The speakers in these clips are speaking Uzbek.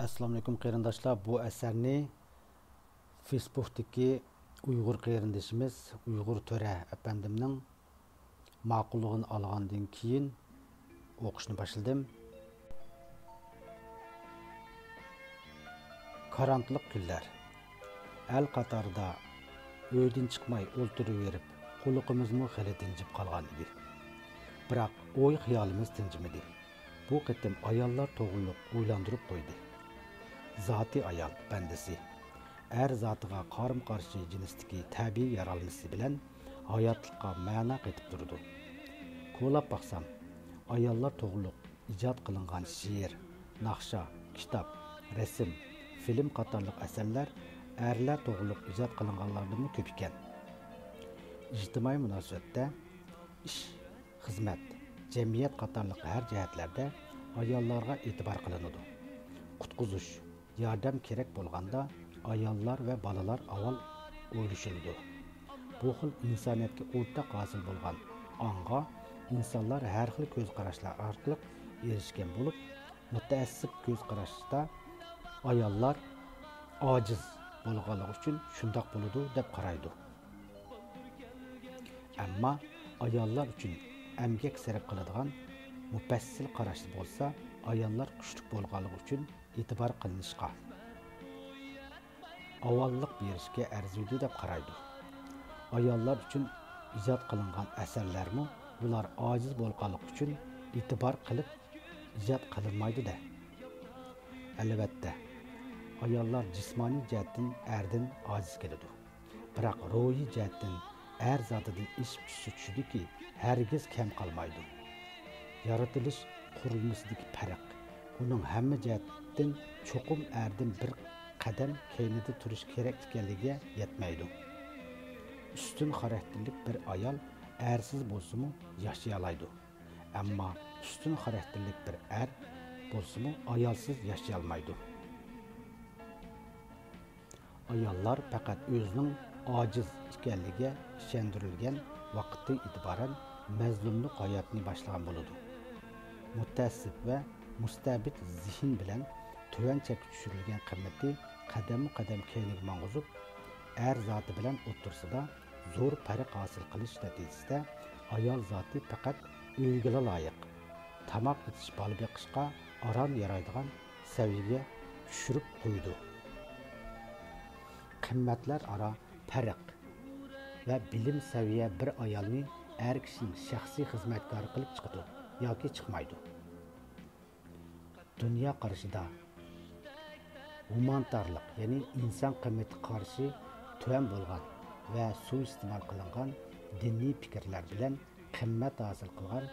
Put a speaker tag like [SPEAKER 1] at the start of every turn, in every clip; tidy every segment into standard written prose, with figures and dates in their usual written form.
[SPEAKER 1] Assalamu alaikum qarindoshlar. Bu asarni Facebook'daki Uyg'ur qarindoshimiz Uyg'ur To'ra apandimning ma'qulligini olgandan keyin o'qishni boshladim. Karanlık kunlar. El qatorida uydan chiqmay o'ltiraverib, quluqimizmi xili tinchib qolgan edi. Biroq o'y xiyolimiz tinchimadi. Bu qitim ayollar to'g'riliq o'ylantirib qo'ydi. Zati ayol bandisi. Er zatıga qarım qarşı cinsdeki tabiiy yaralması bilen hayatlıqqa ma'na qetib durdu. Ko'lab baqsam, ayollar to'g'riliq ijod qilingan she'r, naqsha, kitap, resim, film qatorliq asarlar erlar to'g'riliq ijod qilinganlardan ko'p ekan. İjtimoiy munosabatda ish, xizmat, jamiyat qatorliq har jihatlarda ayollarga e'tibor qilinadi. Qutquzish, yordam kerak bo'lganda ayollar ve balalar avval o'ylashildi. Bu xil insoniyatga o'rtaq hosil bo'lgan anga insonlar har xil ko'z qarashlar orqali erishgan bo'lib, mutaassib ko'z qarashda ayollar ojiz bo'lganligi uchun shundoq bo'ladi deb qaraydi. Ammo ayollar uchun emgak sarf qiladigan mufassil qarash bo'lsa, ayollar kuchli bo'lganligi uchun e'tibor qilinishga, avvallik berishga arziydi deb qaraydi. Ayollar uchun ijod qilingan asarlarmi ular ojiz bo'lganligi uchun e'tibor qilib ijod qilinmaydi da. Albatta, ayollar jismoniy jihatdan erdan ojiz keladi. Biroq ruhiy jihatdan er zotidan ish tushudiki, hargiz kam qolmaydi. Yaratilish qurilmasidagi farq uning hamma jihatdan cho'qim erdan bir qadam keynida turish kerak ekanligiga yetmaydi. Üstün xarakterlik bir ayol ersiz bo'lsa-mu yashay oladi. Ammo üstün xarakterlik bir er bo'lsa-mu ayolsiz yashay olmaydi. Ayollar faqat o'zining ojiz ekanligiga ishontirilgan vaqtdan e'tiboran mazlumlik hayotini boshlagan bo'ladi. Mutaassib va mustabid zihn bilan tuvanchakka tushirilgan qimmati qadam-qadam keyinga mang'uzib, er zoti bilan o'tirsida zo'r farq hosil qilish natijasida ayol zoti faqat uyga loyiq, tamoq etish, bola boqishga aram yaraydigan saviyaga tushirib qo'ydi. Qimmatlar ara farq va bilim saviya bir ayolni er kishining shaxsiy xizmatkori qilib chiqadi yoki chiqmaydi. Dünya qarshida humanitarlik, ya'ni inson qimmatiga qarshi tuvan bo'lgan va suiiste'mol qilingan diniy fikrlar bilan qimmat hosil qilgan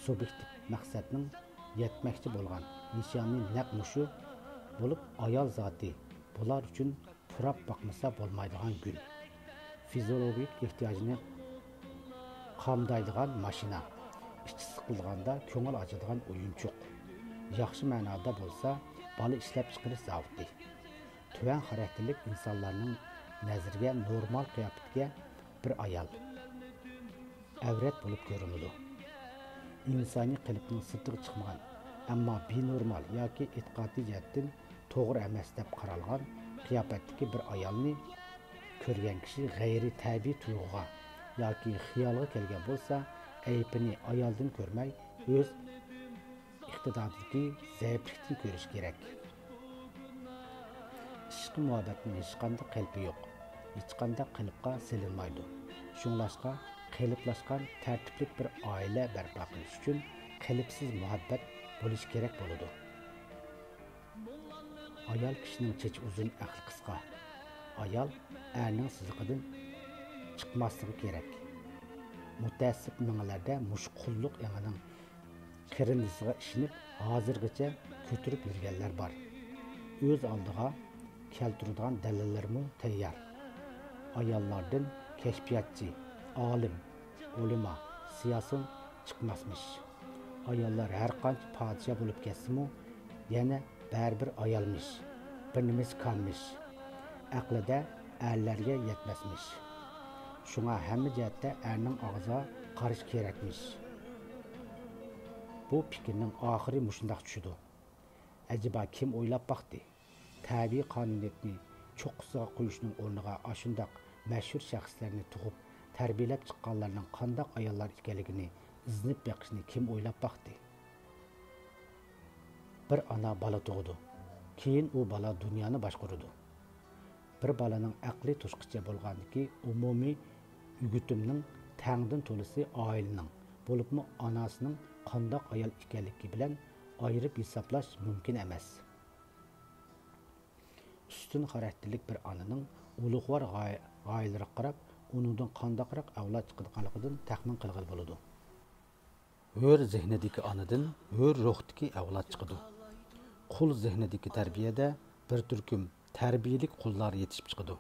[SPEAKER 1] subyektiv maqsadning yetmoqchi bo'lgan nishoni naq mushu bo'lib, ayol zoti bular uchun turab boqmasa bo'lmaydigan gul, fiziologik ehtiyojini qamdaydigan mashina, ichi siqilganda ko'ngil ochadigan o'yinchoq, yaxshi ma'noda bo'lsa bola ishlab chiqarish zavodi. Tuvan xarakterlik insonlarning nazariga normal qiyofatga bir ayol avrat bo'lib ko'rinadi. İnsoniy qalbning sirtiga chiqmagan, ammo benormal yoki e'tiqodiy jihatdan to'g'ri emas deb qaralgan qiyofatdagi bir ayolni ko'rgan kishi g'ayri tabiiy tuyg'uga yoki xiyolga kelgan bo'lsa, aybini ayoldan ko'rmay o'z iqtidordagi zaiflikni ko'rish kerak. Ishqi muhabbatning hech qanday qalbi yo'q, hech qanday qalbga silinmaydi. Shunglashqa qalblashgan tartibli bir oila barpo qilish uchun qalbsiz muhabbat bo'lish kerak bo'ladi. Ayol kishining chechi uzun, aqli qisqa. Ayol erning siziqidan chiqmasligi kerak. Mutaassib mingalarda mushqulluq yangining qirindisiga ishinib hozirgacha ko'tirib yurganlar bor. O'z oldiga keltiradigan dalillarmi tayyor. Ayollardan kashfiyotchi, olim, ulamo, siyosiy chiqmasmish. Ayollar har qancha podsho bo'lib ketsa-mu, yana baribir ayolmish, bir nimasi qolmish. Aqlida erlarga yetmasmish. Shunga hamma jihatda erning og'ziga qarish kerakmish. Bu fikrning oxiri mushundaq tushidi. Acaba kim o'ylab baxtdi? tabiiy qonuniyatni cho'qqisiga qo'yishning o'rniga ashundaq mashhur shaxslarni tug'ib tarbiyalab chiqqanlarning qandoq ayollar ekanligini izlab beqishni kim o'ylab baqdi? Bir ana bola tug'di, keyin u bola dunyoni boshqaradi. Bir bolaning aqli to'shqicha bo'lganligi umumiy yugutimning tangdan to'lisi oilaning, bo'libmi onasining qandoq ayol ekanligi bilan ayirib hisoblash mumkin emas. Üstün xarakterlik bir ananing ulug'vor g'oyalariga qarab, uningdan qandoqroq avlod chiqadiganligidan taxmin qilg'il bo'ladi. Hur zehnidagi anadan hur ruhdagi avlod chiqadi. Qul zehnidagi tarbiyada bir turkum tarbiyalik qullar yetishib chiqadi.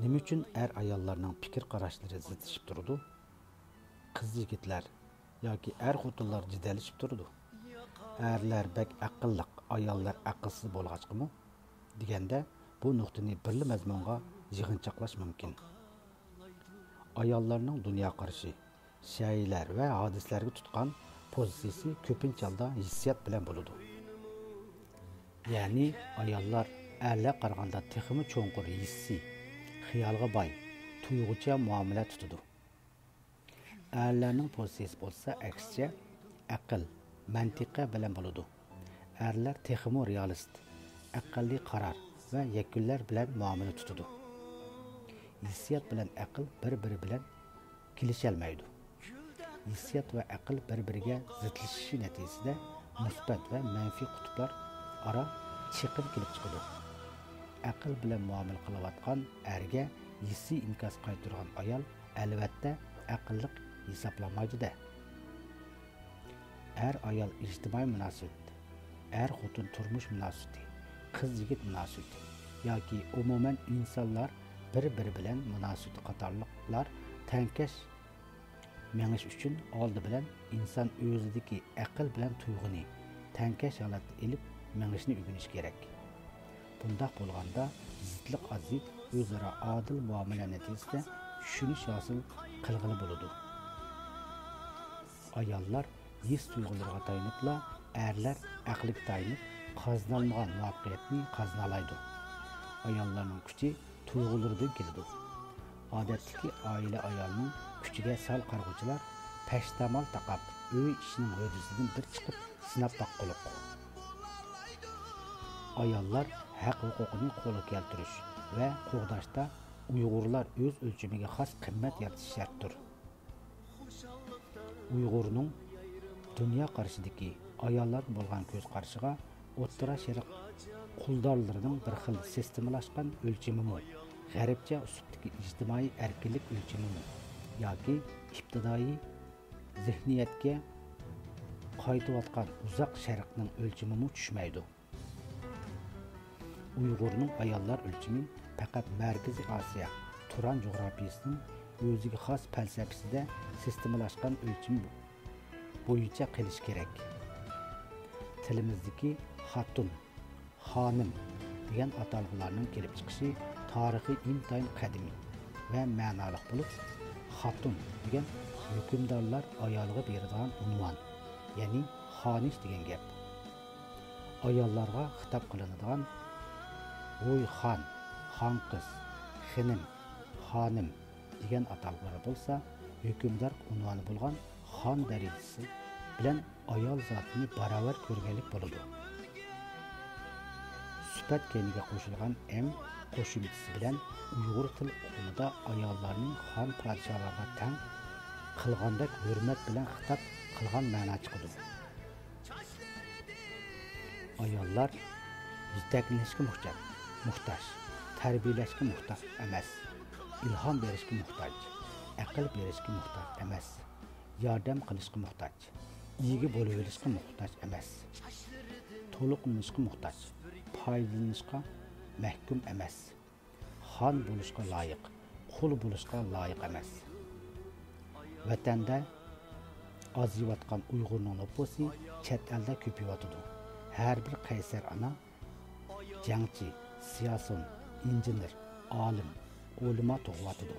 [SPEAKER 1] Nima uchun ayollarning fikr qarashlari zidlashib turadi? Qiz yigitlar yoki xotinlar jidalishib turadi. Erlar bek aqlliq, ayollar aqlsiz bo'lg'achqimi? Deganda bu nuqtani birli mazmunga yig'inchoqlash mumkin. Ayollarning dunyo qarashi, shaylar va hadislarga tutgan pozitsiyasi ko'pincha holda hissiyot bilan bo'ladi. Ya'ni ayollar erlar qaraganda texmi cho'nqur hissiy, xiyolga boy, tuyg'ucha muomala tutadi. Erlarning pozitsiyasi bo'lsa aksicha aql, mantiqa bilan bo'ladi. Erlar texmi realist, aqlli qaror va yakunlar bilan muomala tutadi. Hissiyot bilan aql bir-biri bilan kelisholmaydi. Hissiyot va aql bir-biriga zidlashishi natijasida musbat va manfiy qutblar ara chiqib kelib chiqadi. Aql bilan muomala qilayotgan erga hissiy inkas qaytargan ayol albatta aqlliq hisoblanmaydi-da. Ayol ijtimoiy munosabat, xotin turmush munosabati, qiz yigit munosabati yoki umuman insonlar bir-biri bilan munosabati qatorliqlar tankash mengish uchun oldi bilan inson o'zidagi aql bilan tuyg'uni tankash holatga elib mengishni o'rganish kerak. Bundaq bo'lganda zidlik azib o'zaro adil muomala natijasida tushunish hosil qilg'ili bo'ladi. Ayollar his tuyg'ulariga tayanibla, erlar aqliga tayanib qozonilmagan muvaffaqiyatni qozonalaydi. Ayollarning kuchi tuyg'ularidan keladi. Odatdagi oila ayolning kuchiga sal qarg'uvchilar pashtamal taqab, uy ishining hudisidan bir chiqib sinab baqquluq. Ayollar haq huquqini qo'lga keltirish va qo'g'dashda Uyg'urlar o'z o'lchamiga xos qimmat yaratish shartdir. Uyg'urning dunyo qarashidagi ayollar bo'lgan ko'z qarashiga O'rta Sharq quldorlarining bir xil sistemlashgan o'lchami, g'arbcha uslubdagi ijtimoiy erkinlik o'lchami yoki ibtidoiy zihniyatga qaytayotgan uzoq sharqning o'lchami tushmaydi. Uyg'urning ayollar o'lchami faqat Markaziy Osiyo, Turan jo'grafiyasining o'ziga xos falsafasida sistemlashgan o'lcham bo'yicha qilish kerak. Tilimizdagi xatun, xonim degan atalg'ularning kelib chiqishi tarixiy intayin qadimiy va ma'noli bo'lib, xatun degan hukmdorlar ayolga beradigan unvon, ya'ni xonish degan gap. Ayollarga xitob qilinadigan "Voy xon, xon qiz, xinim, xonim" degan atalg'ular bo'lsa, hukmdor unvoni bo'lgan xon darajasi bilan ayol zotini barobar ko'rganlik bo'ladi. Sifat keniga qo'shilgan m qo'shimchasi bilan Uyg'ur til oqimida ayollarning xon podsholarga tang qilgandek hurmat bilan xitob qilgan ma'no chiqadi. Ayollar yetaklanishga muhtoj, tarbiyalashga muhtoj emas, ilhom berishga muhtoj, aql berishga muhtoj emas, yordam qilishga muhtoj, ega bo'laverishga muhtoj emas, to'liqlanishga muhtoj, foydalanishga mahkum emas, xon bo'lishga loyiq, qul bo'lishga loyiq emas. Vatanda ozayotgan Uyg'urning nufusi chet elda ko'payotdi. Har bir qaysar ana jangchi, siyosun, injener, olim, o'lima tug'yotdi.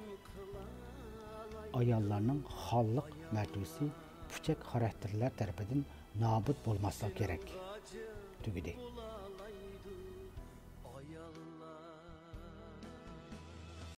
[SPEAKER 1] Ayollarning xonlik martabasi puchak xarakterlar tarafidan nobud bo'lmasligi kerak. tügidi.